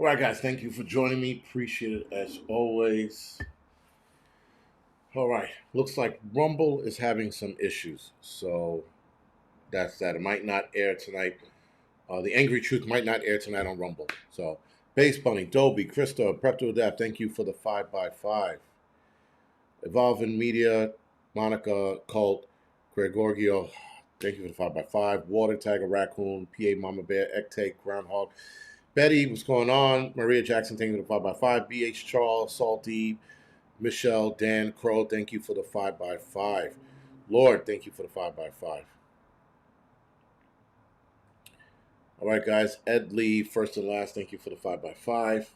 All right, guys, thank you for joining me. Appreciate it as always. All right, looks like Rumble is having some issues, so that's that. It might not air tonight. The Angry Truth might not air tonight on Rumble. So, Base Bunny, Dobie, Krista, Prep to Adapt, thank you for the 5x5. Evolving Media, Monica, Colt, Gregorgio, thank you for the 5x5. Water Tiger, Raccoon, PA Mama Bear, Ectake, Groundhog. Betty, what's going on? Maria Jackson, thank you for the 5x5. BH Charles, Salty, Michelle, Dan, Crow, thank you for the 5x5. Lord, thank you for the 5x5. All right, guys. Ed Lee, first and last, thank you for the 5x5.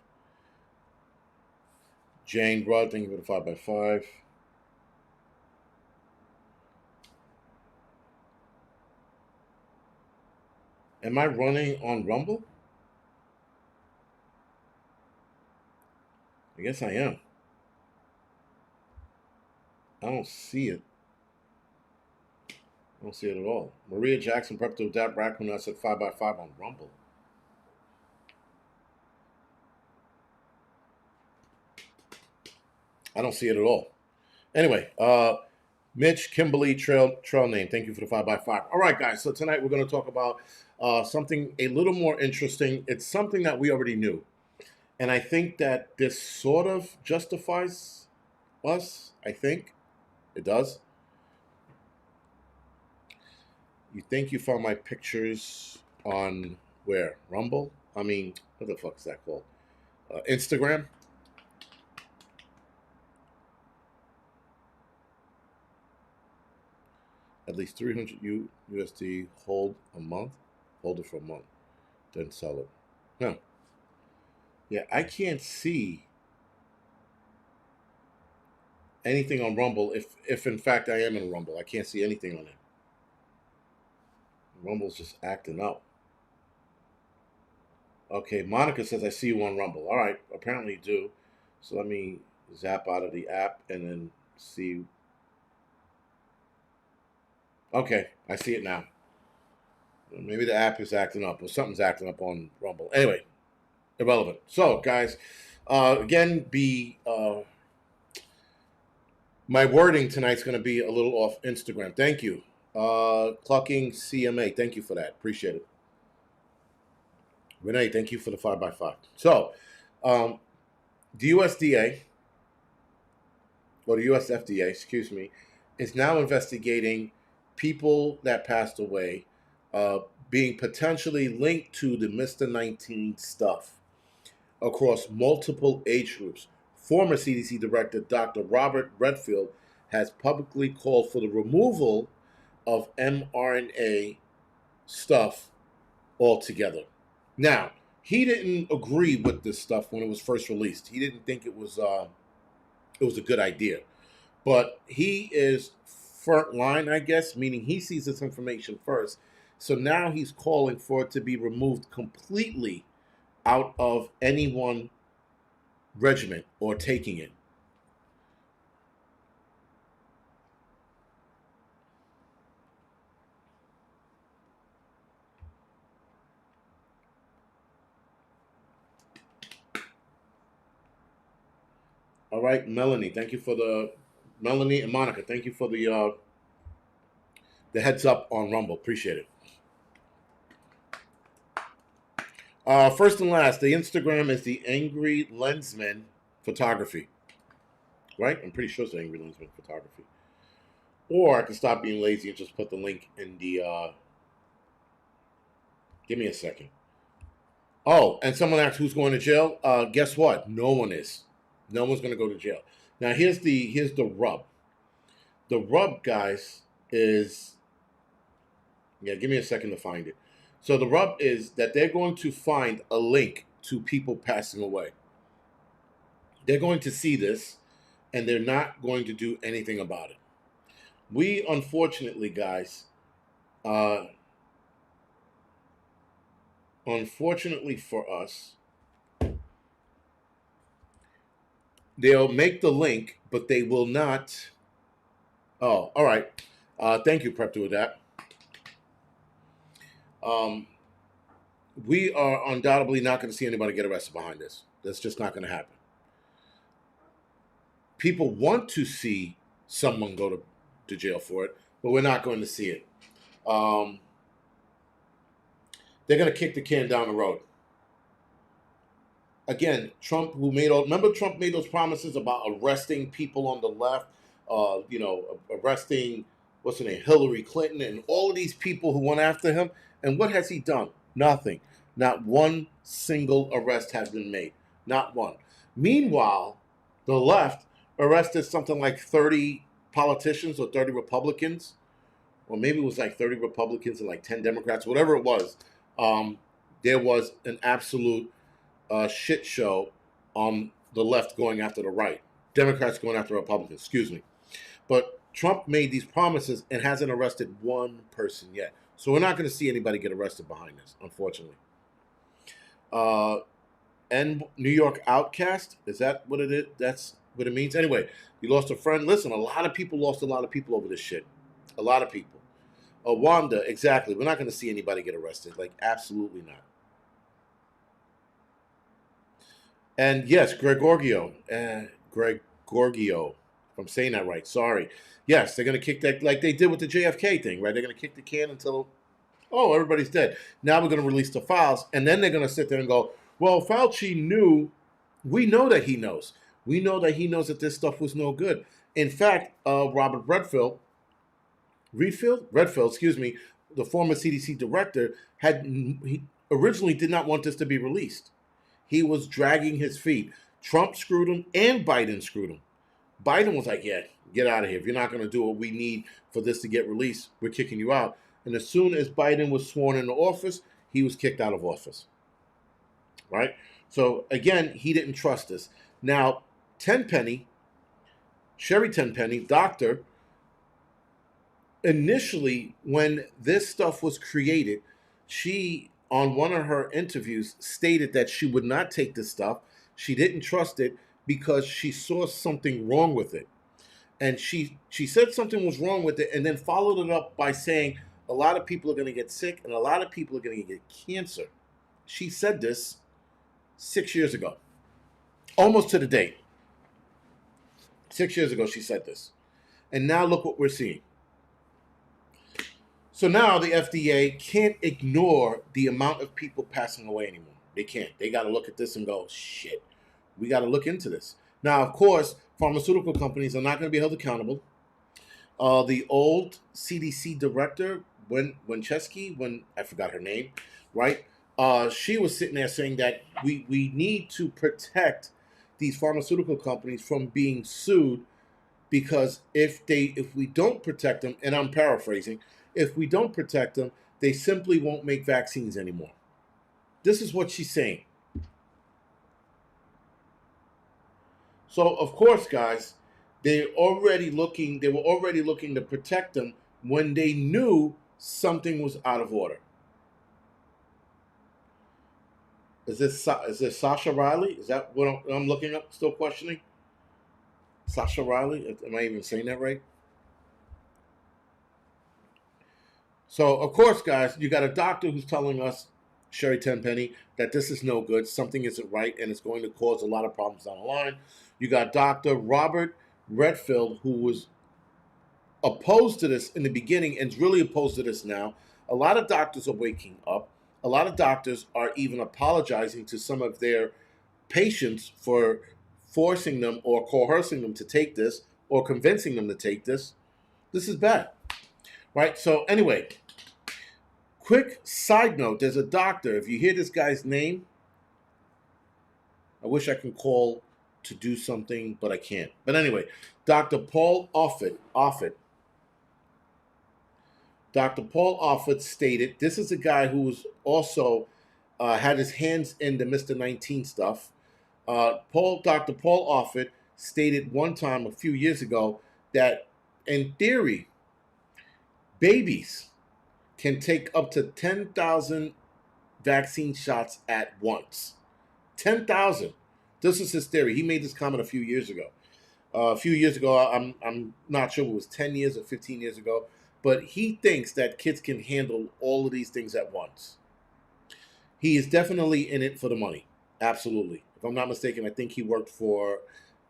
Jane Rudd, thank you for the 5x5. Am I running on Rumble? I guess I am. I don't see it. I don't see it at all. Maria Jackson, Prep to Adapt, Raccoon, I said 5x5 on Rumble. I don't see it at all. Anyway, Mitch, Kimberly, Trail Name, thank you for the 5x5. All right, guys, so tonight we're going to talk about something a little more interesting. It's something that we already knew. And I think that this sort of justifies us. I think it does. You think you found my pictures on where? Rumble? I mean, what the fuck is that called? Instagram? At least 300 USD, hold it for a month, then sell it. Huh. Yeah, I can't see anything on Rumble if in fact I am in Rumble. I can't see anything on it. Rumble's just acting up. Okay, Monica says I see you on Rumble. All right, apparently you do. So let me zap out of the app and then see. Okay, I see it now. Maybe the app is acting up or something's acting up on Rumble. Anyway, irrelevant. So, guys, again, my wording tonight's going to be a little off Instagram. Thank you. Clucking CMA. Thank you for that. Appreciate it. Renee, thank you for the 5x5. So, the USDA, or the US FDA, excuse me, is now investigating people that passed away being potentially linked to the Mr. 19 stuff across multiple age groups. Former CDC Director Dr. Robert Redfield has publicly called for the removal of mRNA stuff altogether. Now, he didn't agree with this stuff when it was first released. He didn't think it was a good idea. But he is front line, I guess, meaning he sees this information first. So now he's calling for it to be removed completely out of any one regiment or taking it. All right, Melanie, thank you for Melanie and Monica, thank you for the heads up on Rumble. Appreciate it. First and last, the Instagram is the Angry Lensman Photography. Right? I'm pretty sure it's the Angry Lensman Photography. Or I can stop being lazy and just put the link in the. Give me a second. Oh, and someone asked who's going to jail. Guess what? No one is. No one's going to go to jail. Now here's the rub. The rub, guys, is give me a second to find it. So the rub is that they're going to find a link to people passing away. They're going to see this, and they're not going to do anything about it. We, unfortunately, guys, unfortunately for us, they'll make the link, but they will not. Oh, all right. Thank you, Prep, to that. we are undoubtedly not going to see anybody get arrested behind this. That's just not going to happen. People want to see someone go to jail for it, but we're not going to see it. Um, they're going to kick the can down the road. Again, Trump, remember Trump made those promises about arresting people on the left, arresting, what's her name, Hillary Clinton, and all of these people who went after him. And what has he done? Nothing. Not one single arrest has been made. Not one. Meanwhile, the left arrested something like 30 politicians or 30 Republicans, or maybe it was like 30 Republicans and like 10 Democrats, whatever it was. There was an absolute shit show on the left going after the right. Democrats going after Republicans, excuse me. But Trump made these promises and hasn't arrested one person yet. So we're not going to see anybody get arrested behind this, unfortunately. And New York outcast, is that what it is? That's what it means? Anyway, you lost a friend. Listen, a lot of people lost a lot of people over this shit. A lot of people. Wanda, exactly. We're not going to see anybody get arrested. Like, absolutely not. And yes, Gregorio, if I'm saying that right, sorry. Yes, they're going to kick that like they did with the JFK thing, right? They're going to kick the can until, oh, everybody's dead. Now we're going to release the files, and then they're going to sit there and go, well, Fauci knew. We know that he knows. We know that he knows that this stuff was no good. In fact, Robert Redfield, excuse me, the former CDC director, he originally did not want this to be released. He was dragging his feet. Trump screwed him and Biden screwed him. Biden was like, yeah, get out of here. If you're not going to do what we need for this to get released, we're kicking you out. And as soon as Biden was sworn into office, he was kicked out of office. Right? So, again, he didn't trust us. Now, Sherry Tenpenny, doctor, initially, when this stuff was created, she, on one of her interviews, stated that she would not take this stuff. She didn't trust it because she saw something wrong with it. And she said something was wrong with it and then followed it up by saying a lot of people are going to get sick and a lot of people are going to get cancer. She said this 6 years ago, almost to the date. 6 years ago, she said this. And now look what we're seeing. So now the FDA can't ignore the amount of people passing away anymore. They can't. They got to look at this and go, shit, we got to look into this. Now, of course, pharmaceutical companies are not going to be held accountable. The old CDC director, Wenchesky, I forgot her name, right? She was sitting there saying that we need to protect these pharmaceutical companies from being sued because if we don't protect them, and I'm paraphrasing, if we don't protect them, they simply won't make vaccines anymore. This is what she's saying. So, of course, guys, they were already looking to protect them when they knew something was out of order. Is this Sasha Riley? Is that what I'm looking up? Still questioning? Sasha Riley? Am I even saying that right? So, of course, guys, you got a doctor who's telling us, Sherry Tenpenny, that this is no good, something isn't right, and it's going to cause a lot of problems down the line. You got Dr. Robert Redfield, who was opposed to this in the beginning and is really opposed to this now. A lot of doctors are waking up. A lot of doctors are even apologizing to some of their patients for forcing them or coercing them to take this or convincing them to take this. This is bad, right? So anyway, quick side note, there's a doctor. If you hear this guy's name, I wish I could call to do something, but I can't. But anyway, Dr. Paul Offit. Dr. Paul Offit stated, this is a guy who was also had his hands in the Mr. 19 stuff. Dr. Paul Offit stated one time a few years ago that in theory, babies can take up to 10,000 vaccine shots at once. 10,000. This is his theory. He made this comment a few years ago. I'm not sure if it was 10 years or 15 years ago, but he thinks that kids can handle all of these things at once. He is definitely in it for the money. Absolutely. If I'm not mistaken, I think he worked for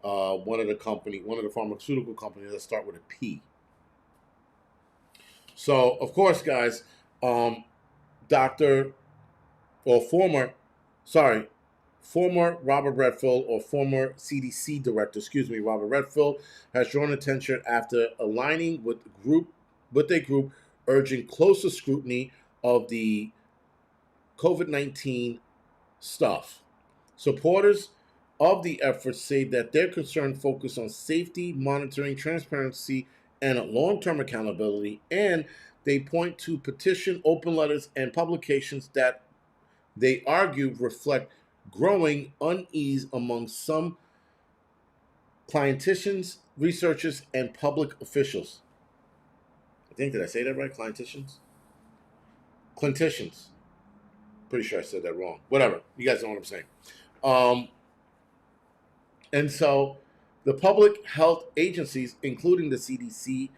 one of the pharmaceutical companies that start with a P. So, of course, guys, um, Doctor or sorry, former Robert Redfield or former CDC director, excuse me, Robert Redfield has drawn attention after aligning with a group urging closer scrutiny of the COVID-19 stuff. Supporters of the effort say that their concern focus on safety, monitoring, transparency, and long-term accountability, and they point to petition, open letters, and publications that they argue reflect growing unease among some clienticians, researchers, and public officials. I think, did I say that right? Clienticians? Clinticians. Pretty sure I said that wrong. Whatever. You guys know what I'm saying. Um, and so the public health agencies, including the CDC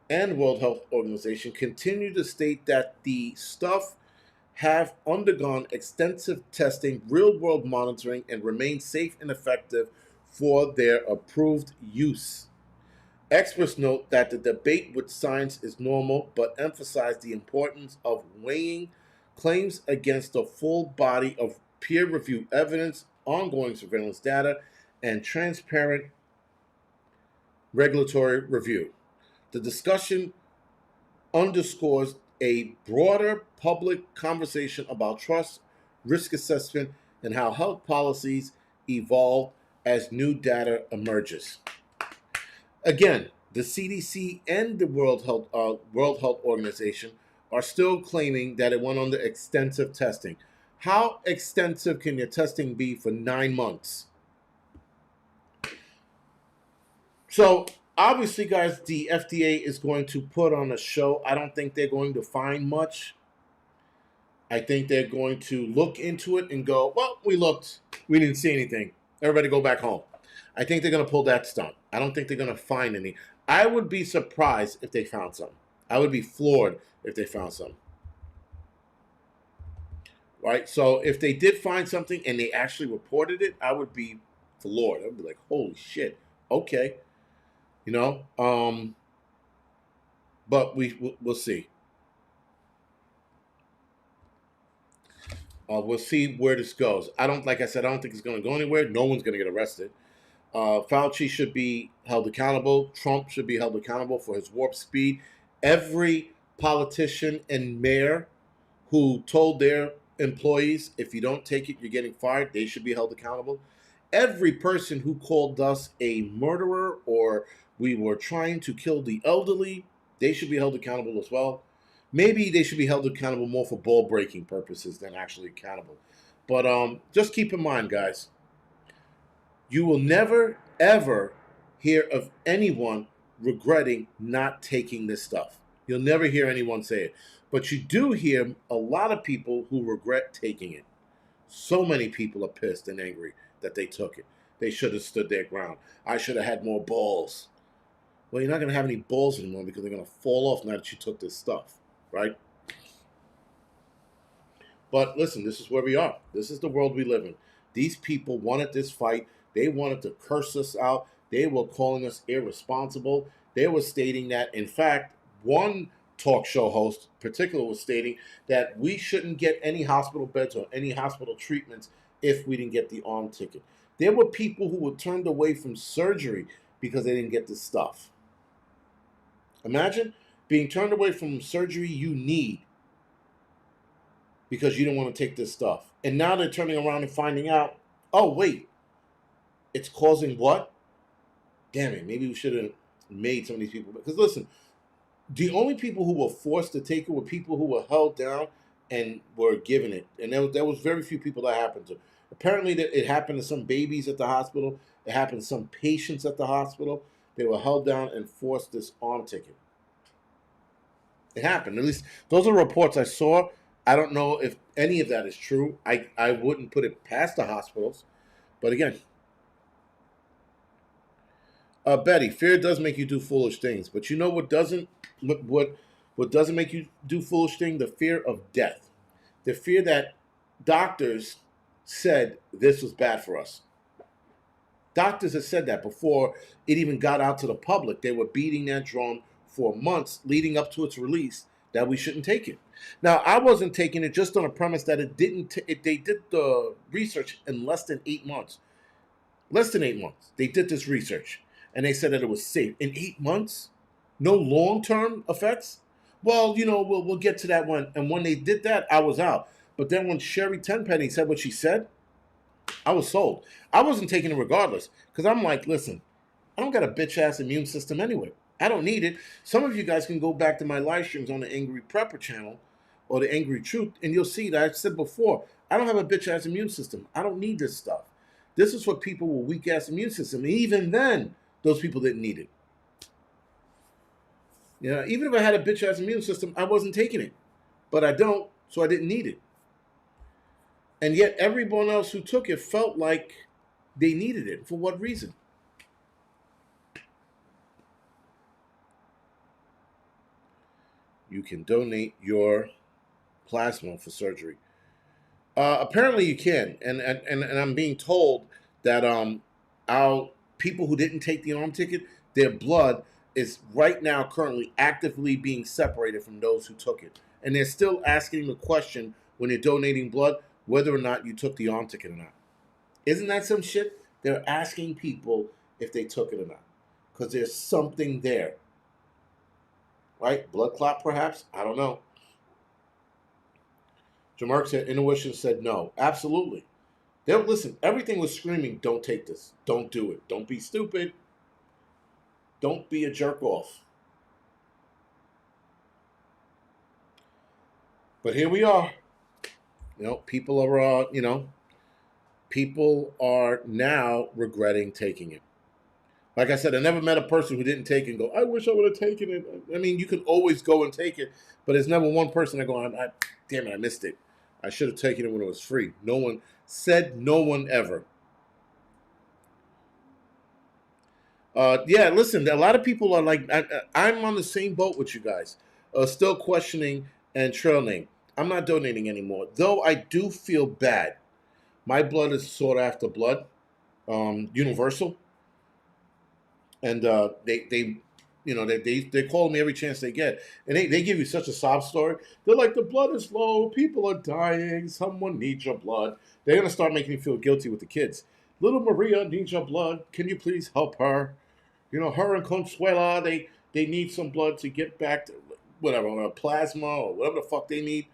and World Health Organization, continue to state that the stuff have undergone extensive testing, real world monitoring, and remain safe and effective for their approved use. Experts note that the debate with science is normal, but emphasize the importance of weighing claims against the full body of peer reviewed evidence, ongoing surveillance data, and transparent regulatory review. The discussion underscores a broader public conversation about trust, risk assessment, and how health policies evolve as new data emerges. Again, the CDC and the World Health Organization are still claiming that it went under extensive testing. How extensive can your testing be for 9 months? So obviously, guys, the FDA is going to put on a show. I don't think they're going to find much. I think they're going to look into it and go, well, we looked, we didn't see anything. Everybody go back home. I think they're going to pull that stunt. I don't think they're going to find any. I would be surprised if they found some. I would be floored if they found some. Right? So if they did find something and they actually reported it, I would be floored. I would be like, holy shit. Okay. You know? But we'll see. We'll see where this goes. Like I said, I don't think it's going to go anywhere. No one's going to get arrested. Fauci should be held accountable. Trump should be held accountable for his warp speed. Every politician and mayor who told their employees, if you don't take it, you're getting fired, they should be held accountable. Every person who called us a murderer or we were trying to kill the elderly, they should be held accountable as well. Maybe they should be held accountable more for ball breaking purposes than actually accountable. But just keep in mind, guys, you will never, ever hear of anyone regretting not taking this stuff. You'll never hear anyone say it. But you do hear a lot of people who regret taking it. So many people are pissed and angry that they took it. They should have stood their ground. I should have had more balls. Well, you're not going to have any balls anymore because they're going to fall off now that you took this stuff, right? But listen, this is where we are. This is the world we live in. These people wanted this fight. They wanted to curse us out. They were calling us irresponsible. They were stating that, in fact, one talk show host particular was stating that we shouldn't get any hospital beds or any hospital treatments if we didn't get the arm ticket. There were people who were turned away from surgery because they didn't get this stuff. Imagine being turned away from surgery you need because you didn't want to take this stuff. And now they're turning around and finding out, oh, wait, it's causing what? Damn it, maybe we should have made some of these people. Because listen, the only people who were forced to take it were people who were held down and were given it. And there was very few people that happened to. Apparently, it happened to some babies at the hospital. It happened to some patients at the hospital. They were held down and forced this arm ticket. It happened. At least those are reports I saw. I don't know if any of that is true. I wouldn't put it past the hospitals. But again, Betty, fear does make you do foolish things. But you know what doesn't? What doesn't make you do foolish things? The fear of death. The fear that doctors said this was bad for us. Doctors have said that before it even got out to the public. They were beating that drum for months leading up to its release that we shouldn't take it. Now, I wasn't taking it just on a premise that it didn't. They did the research in less than 8 months. Less than 8 months, they did this research, and they said that it was safe in 8 months. No long-term effects. Well, we'll get to that one. And when they did that, I was out. But then when Sherry Tenpenny said what she said, I was sold. I wasn't taking it regardless because I'm like, listen, I don't got a bitch ass immune system anyway. I don't need it. Some of you guys can go back to my live streams on the Angry Prepper channel or the Angry Truth, and you'll see that I've said before, I don't have a bitch ass immune system. I don't need this stuff. This is for people with weak ass immune system. And even then, those people didn't need it. Even if I had a bitch ass immune system, I wasn't taking it. But I don't, so I didn't need it. And yet everyone else who took it felt like they needed it. For what reason? You can donate your plasma for surgery. Apparently you can, and I'm being told that our people who didn't take the arm ticket, their blood is right now currently actively being separated from those who took it, and they're still asking the question when you're donating blood whether or not you took the arm ticket or not. Isn't that some shit? They're asking people if they took it or not because there's something there, right? Blood clot, perhaps. I don't know. Jamark said, Intuition said no. Absolutely. They'll listen, everything was screaming, don't take this. Don't do it. Don't be stupid. Don't be a jerk off. But here we are. People are now regretting taking it. Like I said, I never met a person who didn't take it and go, I wish I would have taken it. I mean, you can always go and take it, but there's never one person that go, damn it, I missed it. I should have taken it when it was free. No one said, no one ever. Listen, a lot of people are like, I'm on the same boat with you guys, still questioning and trailing. I'm not donating anymore, though I do feel bad. My blood is sought after blood, universal, and they call me every chance they get, and they give you such a sob story. They're like, the blood is low, people are dying, someone needs your blood. They're gonna start making you feel guilty with the kids. Little Maria needs your blood. Can you please help her? Her and Consuela, they need some blood to get back to whatever, plasma or whatever the fuck they need.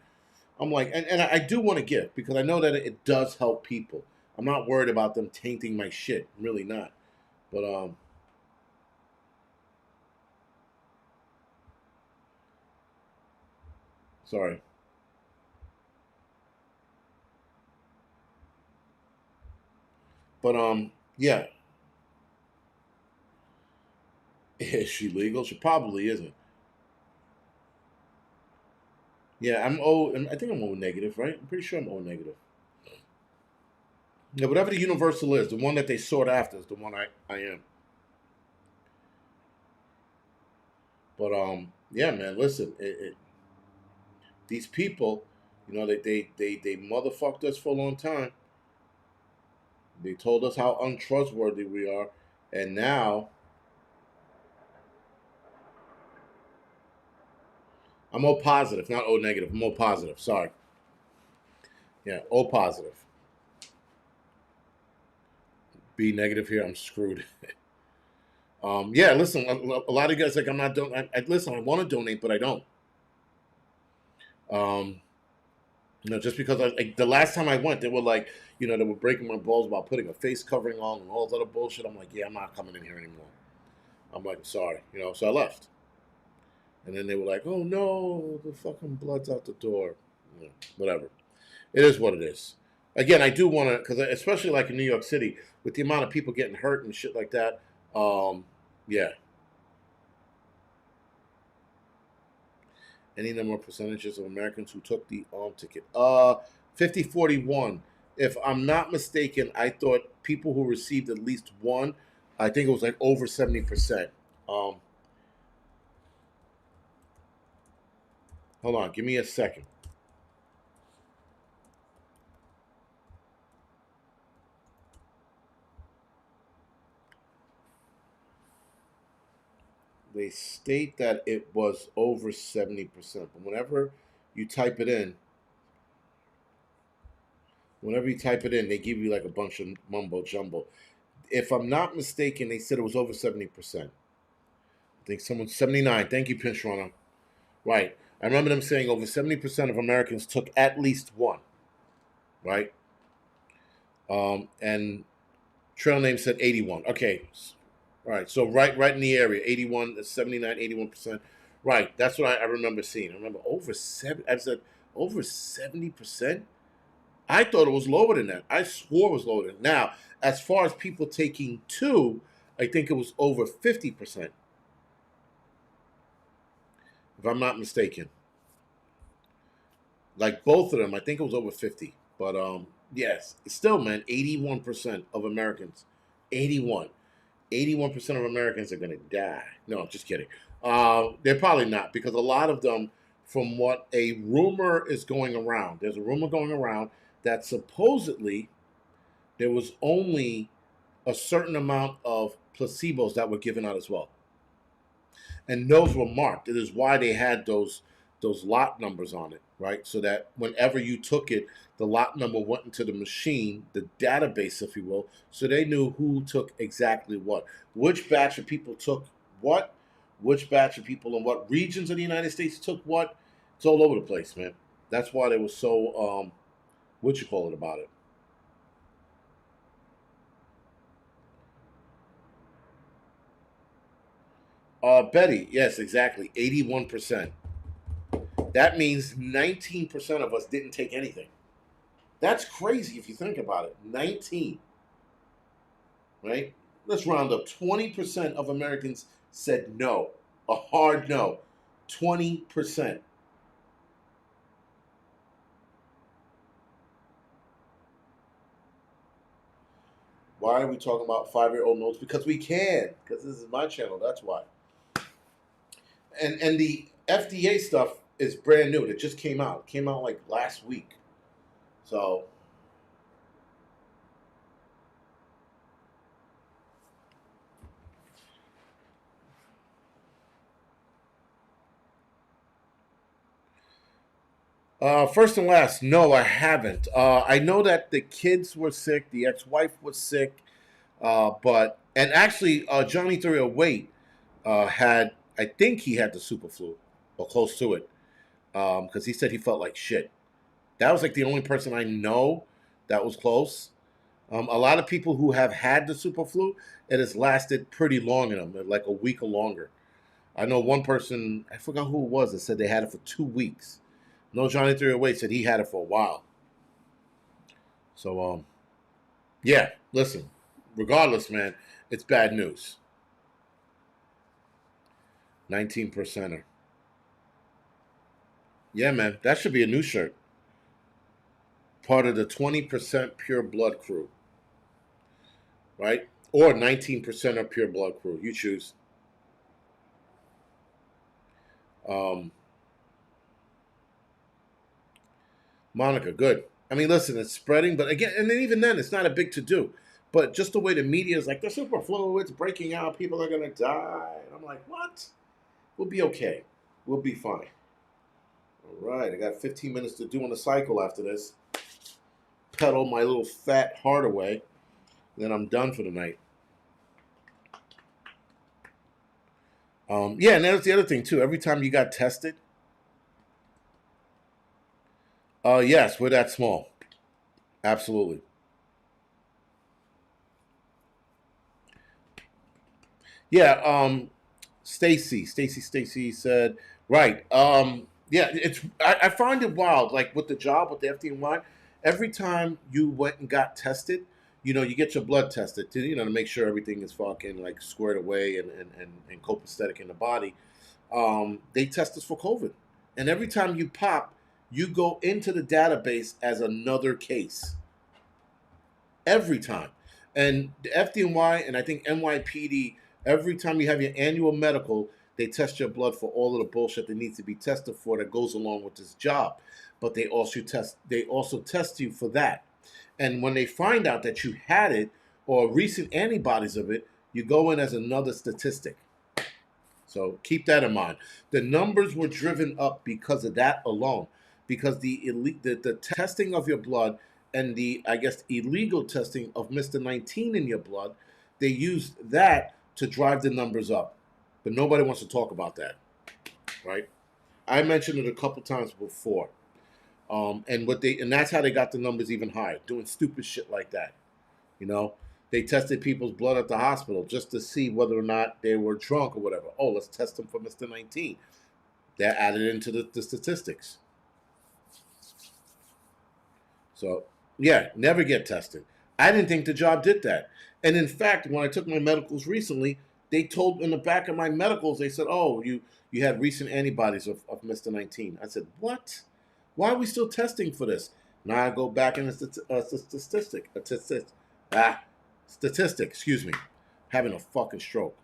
I'm like, and I do want to give because I know that it does help people. I'm not worried about them tainting my shit. I'm really not. But sorry. But yeah. Is she legal? She probably isn't. Yeah, I'm O. I think I'm O negative, right? I'm pretty sure I'm O negative. Yeah, whatever the universal is, the one that they sought after is the one I am. But yeah, man. Listen, these people, they motherfucked us for a long time. They told us how untrustworthy we are, and now I'm O positive, not O negative. I'm O positive. Sorry. Yeah, O positive. B negative here. I'm screwed. Yeah, listen. A lot of you guys like I'm not don't. Listen. I want to donate, but I don't. Um, just because the last time I went, they were like, they were breaking my balls about putting a face covering on and all this other bullshit. I'm like, yeah, I'm not coming in here anymore. I'm like, sorry, so I left. And then they were like, oh no, the fucking blood's out the door. Whatever. It is what it is. Again, I do want to, because especially like in New York City, with the amount of people getting hurt and shit like that, yeah. Any number of percentages of Americans who took the arm ticket? 50-41. If I'm not mistaken, I thought people who received at least one, I think it was like over 70%. Hold on, give me a second. they state that it was over 70%. But you type it in, whenever you type it in, they give you like a bunch of mumbo jumbo. If I'm not mistaken, they said it was over 70%. I think someone 79. Thank you, Pinch Runner. Right. I remember them saying over 70% of Americans took at least one. Right. And Trail Name said 81. Okay. All right. So right in the area, 81, 79, 81%. Right. That's what I remember seeing. I remember I said over 70%. I thought it was lower than that. I swore it was lower than that. Now, as far as people taking two, I think it was over 50%. If I'm not mistaken. Like both of them, I think it was over 50. But yes, still, man, 81% of Americans, 81. 81% of Americans are going to die. No, I'm just kidding. They're probably not, because a lot of them, from what a rumor is going around, there's a rumor going around that supposedly there was only a certain amount of placebos that were given out as well. And those were marked. It is why they had those lot numbers on it, right? So that whenever you took it, the lot number went into the machine, the database, if you will, so they knew who took exactly what. Which batch of people took what, which batch of people in what regions of the United States took what. It's all over the place, man. That's why they were so, about it. Betty, yes, exactly, 81%. That means 19% of us didn't take anything. That's crazy if you think about it. 19, right? Let's round up. 20% of Americans said no, a hard no. 20%. Why are we talking about 5-year-old notes? Because we can. Because this is my channel. That's why. And the FDA stuff is brand new. It just came out. It came out like last week. So first and last, no, I haven't. I know that the kids were sick, the ex-wife was sick, and actually, Johnny 308 had, I think he had the super flu or close to it, because he said he felt like shit. That was like the only person I know that was close. A lot of people who have had the super flu, it has lasted pretty long in them, like a week or longer. I know one person, I forgot who it was, that said they had it for 2 weeks. No, Johnny 308 said he had it for a while. So, yeah, listen, regardless, man, it's bad news. 19 percenter. Yeah, man, that should be a new shirt. Part of the 20% pure blood crew, right? Or 19% of pure blood crew. You choose. Monica, good. I mean, listen, it's spreading, but again, and then even then, it's not a big to do. But just the way the media is like, the super flu, it's breaking out, people are going to die. And I'm like, what? We'll be okay. We'll be fine. All right, I got 15 minutes to do on the cycle after this. Pedal my little fat heart away. Then I'm done for the night. Yeah, and that's the other thing, too. Every time you got tested, yes, we're that small. Absolutely. Yeah, Stacy said, right. Yeah, I find it wild, like with the job with the FDNY, every time you went and got tested, you get your blood tested to make sure everything is fucking like squared away and copacetic in the body. They test us for COVID. And every time you pop, you go into the database as another case. Every time. And the FDNY and I think NYPD, every time you have your annual medical, they test your blood for all of the bullshit that needs to be tested for that goes along with this job. But they also test you for that. And when they find out that you had it or recent antibodies of it, you go in as another statistic. So keep that in mind. The numbers were driven up because of that alone, because the testing of your blood and the, I guess, illegal testing of Mr. 19 in your blood, they used that to drive the numbers up. But nobody wants to talk about that, right? I mentioned it a couple times before. And that's how they got the numbers even higher, doing stupid shit like that. You know, they tested people's blood at the hospital just to see whether or not they were drunk or whatever. Oh, let's test them for Mr. 19. They're added into the statistics. So, yeah, never get tested. I didn't think the job did that. And in fact, when I took my medicals recently, they told in the back of my medicals, they said, oh, you had recent antibodies of Mr. 19. I said, what? Why are we still testing for this? Now I go back in the statistic, excuse me, having a fucking stroke.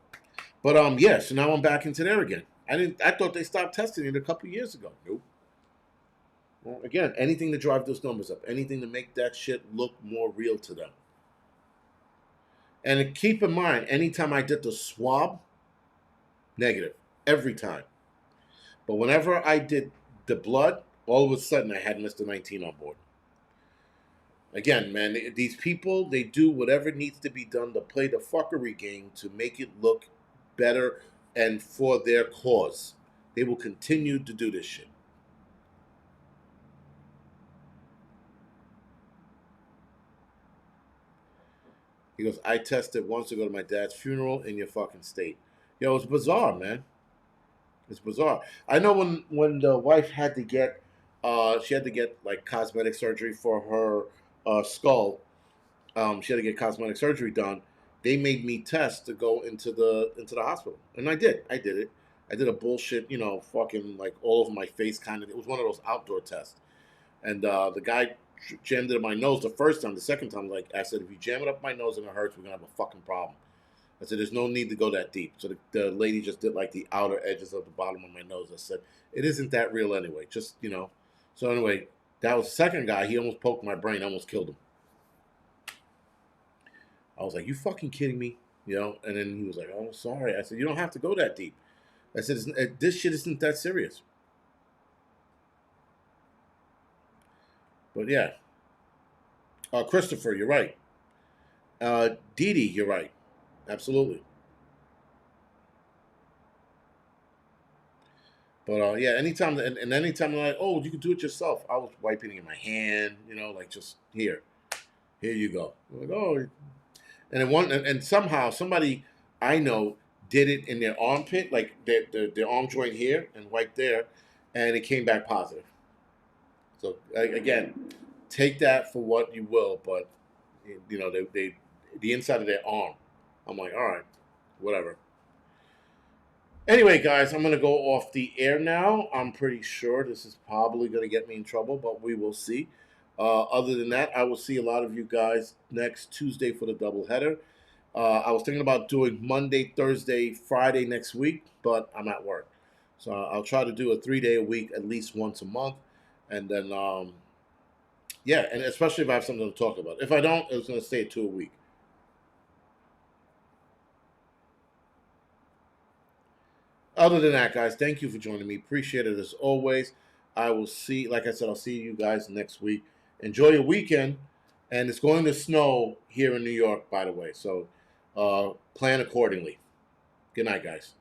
But yeah, so now I'm back into there again. I thought they stopped testing it a couple years ago. Nope. Well, again, anything to drive those numbers up, anything to make that shit look more real to them. And keep in mind, anytime I did the swab, negative, every time. But whenever I did the blood, all of a sudden I had Mr. 19 on board. Again, man, these people, they do whatever needs to be done to play the fuckery game to make it look better and for their cause. They will continue to do this shit. He goes, I tested once to go to my dad's funeral in your fucking state. Yo, it's bizarre, man. It's bizarre. I know when the wife had to get, she had to get like cosmetic surgery for her skull. She had to get cosmetic surgery done. They made me test to go into the hospital, and I did. I did it. I did a bullshit, fucking like all over my face kind of. It was one of those outdoor tests, and the guy jammed it in my nose the first time. The second time, like I said, if you jam it up my nose and it hurts, we're gonna have a fucking problem. I said, there's no need to go that deep. So the lady just did like the outer edges of the bottom of my nose. I said, it isn't that real anyway. Just, So anyway, that was the second guy. He almost poked my brain, almost killed him. I was like, you fucking kidding me? And then he was like, oh, sorry. I said, you don't have to go that deep. I said, this shit isn't that serious. But yeah. Christopher, you're right. Dee Dee, you're right. Absolutely. But yeah, anytime and anytime I'm like, oh, you can do it yourself. I was wiping it in my hand, like just here you go. I'm like, oh, and then and somehow somebody I know did it in their armpit, like their arm joint here and right there, and it came back positive. So again, take that for what you will, but they the inside of their arm. I'm like, all right, whatever. Anyway, guys, I'm going to go off the air now. I'm pretty sure this is probably going to get me in trouble, but we will see. Other than that, I will see a lot of you guys next Tuesday for the doubleheader. I was thinking about doing Monday, Thursday, Friday next week, but I'm at work. So I'll try to do a 3-day a week, at least once a month. And then, yeah, and especially if I have something to talk about. If I don't, it's going to stay at 2 a week. Other than that, guys, thank you for joining me. Appreciate it as always. I will see, like I said, I'll see you guys next week. Enjoy your weekend. And it's going to snow here in New York, by the way. So plan accordingly. Good night, guys.